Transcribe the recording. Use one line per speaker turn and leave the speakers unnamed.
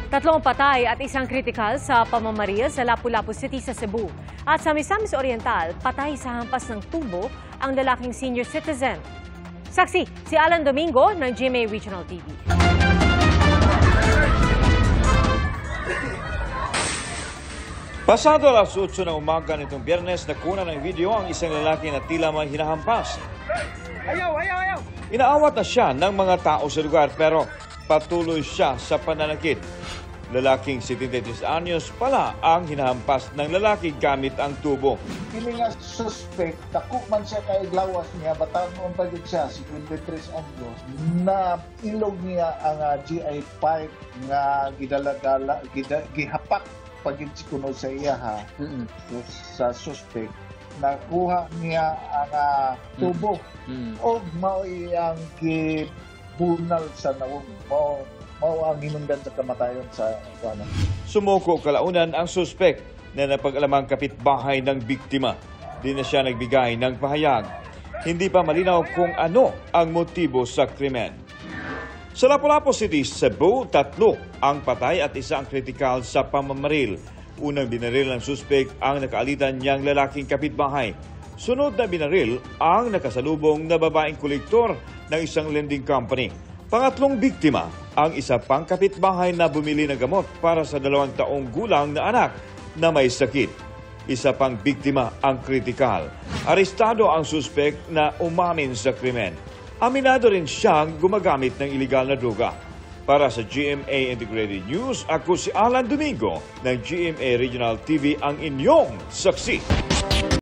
Tatlong patay at isang kritikal sa pamamaril sa Lapu-Lapu City sa Cebu. At sa Misamis Oriental, patay sa hampas ng tubo ang lalaking senior citizen. Saksi, si Alan Domingo ng GMA Regional TV.
Pasado alas 8 ng umaga nitong Biyernes, nakuna ng video ang isang lalaki na tila may hinahampas.
Ayaw!
Inaawat na siya ng mga tao sa lugar pero patuloy siya sa pananakit. Lalaking 73 anyos pala ang hinahampas ng lalaki gamit ang tubo.
Kini nga suspect, dako man siya kay glawas niya, batanon pa gid siya, 53 anyos, na ilog niya ang GI pipe nga gidala-dala, gihapak pagid kuno sa iya ha. So, sa suspect, nakuha niya ang tubo o mao iyang gibunal sa nawong mao ang hinungdan sa kamatayon sa kuana.
Sumuko kalaunan ang suspect na napag-alamang kapitbahay ng biktima. Di na siya nagbigay ng pahayag. Hindi pa malinaw kung ano ang motibo sa krimen. Sa Lapu-Lapu City, Cebu, 3 ang patay at 1 ang kritikal sa pamamaril. Unang binaril ng suspect ang nakaalitan niyang lalaking kapitbahay. Sunod na binaril ang nakasalubong na babaeng kolektor ng isang lending company. Pangatlong biktima ang isa pang kapitbahay na bumili ng gamot para sa 2 taong gulang na anak na may sakit. Isa pang biktima ang kritikal. Arestado ang suspect na umamin sa krimen. Aminado rin siyang gumagamit ng iligal na droga. Para sa GMA Integrated News, ako si Alan Domingo ng GMA Regional TV, ang inyong saksi.